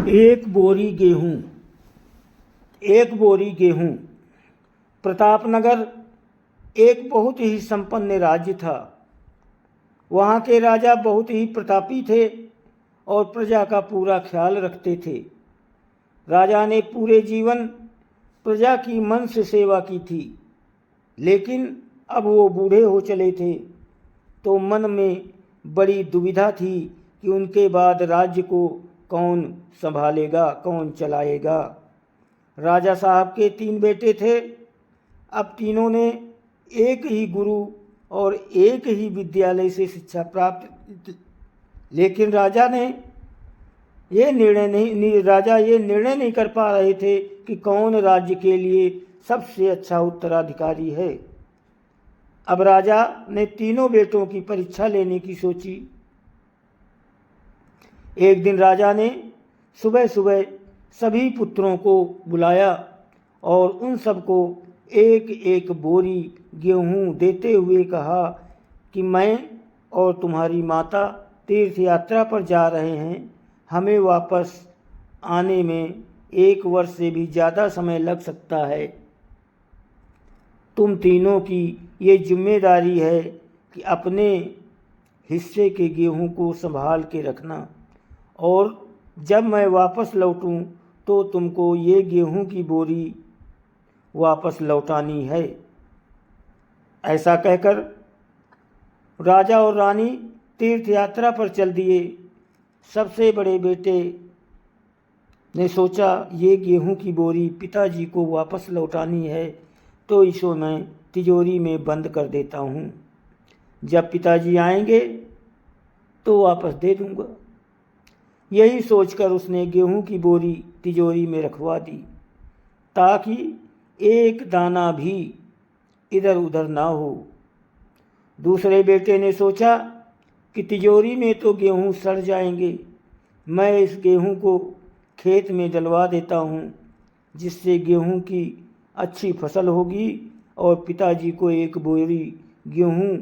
एक बोरी गेहूं। एक बोरी गेहूं। प्रतापनगर एक बहुत ही संपन्न राज्य था। वहाँ के राजा बहुत ही प्रतापी थे और प्रजा का पूरा ख्याल रखते थे। राजा ने पूरे जीवन प्रजा की मन से सेवा की थी, लेकिन अब वो बूढ़े हो चले थे, तो मन में बड़ी दुविधा थी कि उनके बाद राज्य को कौन संभालेगा, कौन चलाएगा। राजा साहब के 3 बेटे थे। अब तीनों ने एक ही गुरु और एक ही विद्यालय से शिक्षा प्राप्त, लेकिन राजा ये निर्णय नहीं कर पा रहे थे कि कौन राज्य के लिए सबसे अच्छा उत्तराधिकारी है। अब राजा ने तीनों बेटों की परीक्षा लेने की सोची। एक दिन राजा ने सुबह सुबह सभी पुत्रों को बुलाया और उन सबको एक एक बोरी गेहूं देते हुए कहा कि मैं और तुम्हारी माता तीर्थ यात्रा पर जा रहे हैं। हमें वापस आने में 1 वर्ष से भी ज़्यादा समय लग सकता है। तुम तीनों की ये जिम्मेदारी है कि अपने हिस्से के गेहूं को संभाल के रखना, और जब मैं वापस लौटूं तो तुमको ये गेहूं की बोरी वापस लौटानी है। ऐसा कहकर राजा और रानी तीर्थ यात्रा पर चल दिए। सबसे बड़े बेटे ने सोचा, ये गेहूं की बोरी पिताजी को वापस लौटानी है, तो इसको मैं तिजोरी में बंद कर देता हूँ। जब पिताजी आएंगे तो वापस दे दूँगा। यही सोचकर उसने गेहूं की बोरी तिजोरी में रखवा दी, ताकि एक दाना भी इधर उधर ना हो। दूसरे बेटे ने सोचा कि तिजोरी में तो गेहूं सड़ जाएंगे, मैं इस गेहूं को खेत में डलवा देता हूँ, जिससे गेहूं की अच्छी फसल होगी और पिताजी को 1 बोरी गेहूं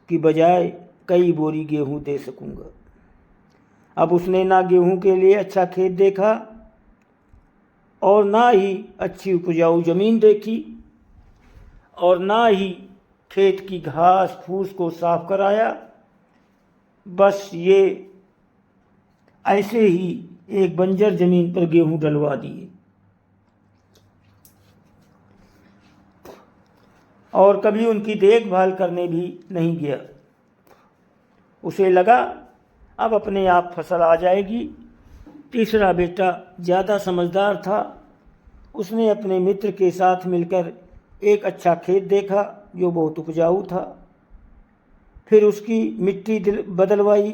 की बजाय कई बोरी गेहूं दे सकूँगा। अब उसने ना गेहूं के लिए अच्छा खेत देखा और ना ही अच्छी उपजाऊ ज़मीन देखी, और ना ही खेत की घास फूस को साफ कराया। बस ये ऐसे ही एक बंजर ज़मीन पर गेहूं डलवा दिए, और कभी उनकी देखभाल करने भी नहीं गया। उसे लगा अब अपने आप फसल आ जाएगी। तीसरा बेटा ज़्यादा समझदार था। उसने अपने मित्र के साथ मिलकर एक अच्छा खेत देखा जो बहुत उपजाऊ था। फिर उसकी मिट्टी बदलवाई,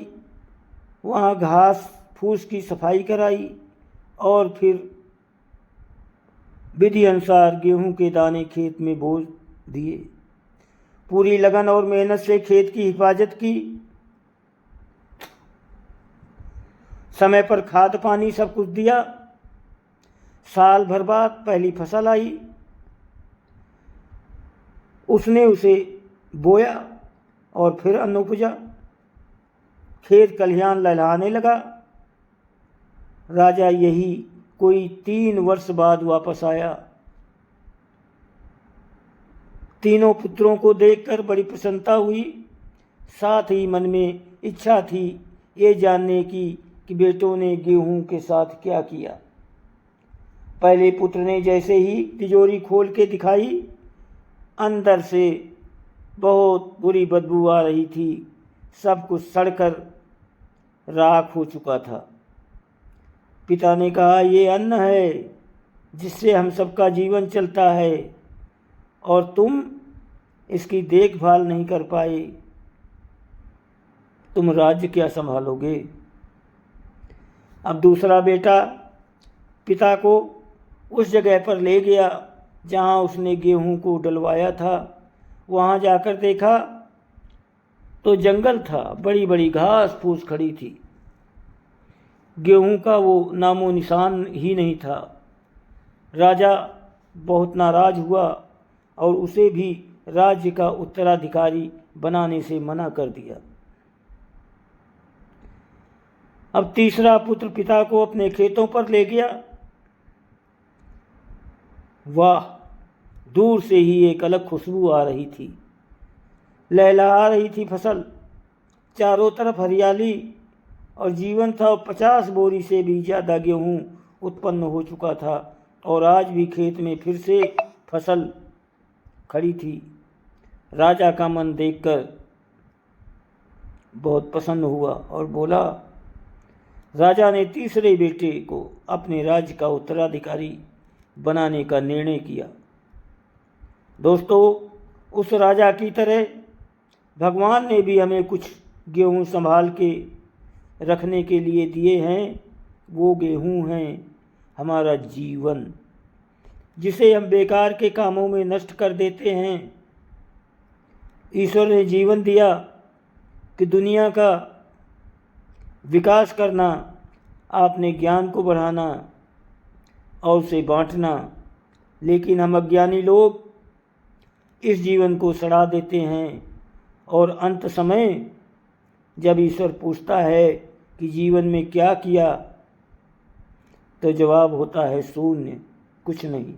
वहाँ घास फूस की सफाई कराई, और फिर विधि अनुसार गेहूं के दाने खेत में बो दिए। पूरी लगन और मेहनत से खेत की हिफाजत की। समय पर खाद पानी सब कुछ दिया। साल भर बाद पहली फसल आई। उसने उसे बोया और फिर अन्न उपजा। खेत खलिहान लहलहाने लगा। राजा यही कोई 3 वर्ष बाद वापस आया। तीनों पुत्रों को देखकर बड़ी प्रसन्नता हुई। साथ ही मन में इच्छा थी ये जानने की कि बेटों ने गेहूं के साथ क्या किया। पहले पुत्र ने जैसे ही तिजोरी खोल के दिखाई, अंदर से बहुत बुरी बदबू आ रही थी। सब कुछ सड़कर राख हो चुका था। पिता ने कहा, ये अन्न है जिससे हम सबका जीवन चलता है, और तुम इसकी देखभाल नहीं कर पाए। तुम राज्य क्या संभालोगे। अब दूसरा बेटा पिता को उस जगह पर ले गया जहाँ उसने गेहूं को डलवाया था। वहाँ जाकर देखा तो जंगल था, बड़ी बड़ी घास फूस खड़ी थी। गेहूं का वो नामो निशान ही नहीं था। राजा बहुत नाराज हुआ और उसे भी राज्य का उत्तराधिकारी बनाने से मना कर दिया। अब तीसरा पुत्र पिता को अपने खेतों पर ले गया। वाह, दूर से ही एक अलग खुशबू आ रही थी। लहलहा रही थी फसल, चारों तरफ हरियाली और जीवन था। 50 बोरी से भी ज़्यादा गेहूँ उत्पन्न हो चुका था और आज भी खेत में फिर से फसल खड़ी थी। राजा का मन देखकर बहुत प्रसन्न हुआ और बोला। राजा ने तीसरे बेटे को अपने राज्य का उत्तराधिकारी बनाने का निर्णय किया। दोस्तों, उस राजा की तरह भगवान ने भी हमें कुछ गेहूँ संभाल के रखने के लिए दिए हैं। वो गेहूँ हैं हमारा जीवन, जिसे हम बेकार के कामों में नष्ट कर देते हैं। ईश्वर ने जीवन दिया कि दुनिया का विकास करना, आपने ज्ञान को बढ़ाना और उसे बांटना, लेकिन हम अज्ञानी लोग इस जीवन को सड़ा देते हैं और अंत समय जब ईश्वर पूछता है कि जीवन में क्या किया, तो जवाब होता है शून्य, कुछ नहीं।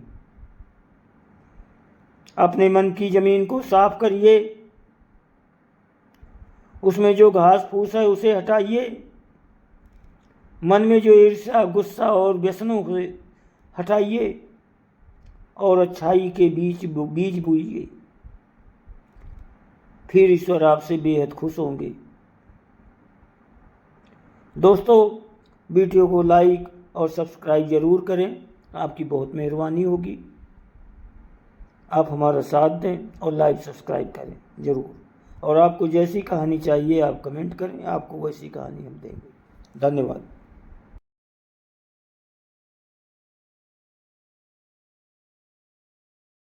अपने मन की ज़मीन को साफ करिए, उसमें जो घास फूस है उसे हटाइए, मन में जो ईर्ष्या, गुस्सा और व्यसनों को हटाइए और अच्छाई के बीज बोइए। फिर ईश्वर आपसे बेहद खुश होंगे। दोस्तों, वीडियो को लाइक और सब्सक्राइब ज़रूर करें, आपकी बहुत मेहरबानी होगी। आप हमारा साथ दें और लाइक सब्सक्राइब करें ज़रूर। और आपको जैसी कहानी चाहिए आप कमेंट करें, आपको वैसी कहानी हम देंगे। धन्यवाद।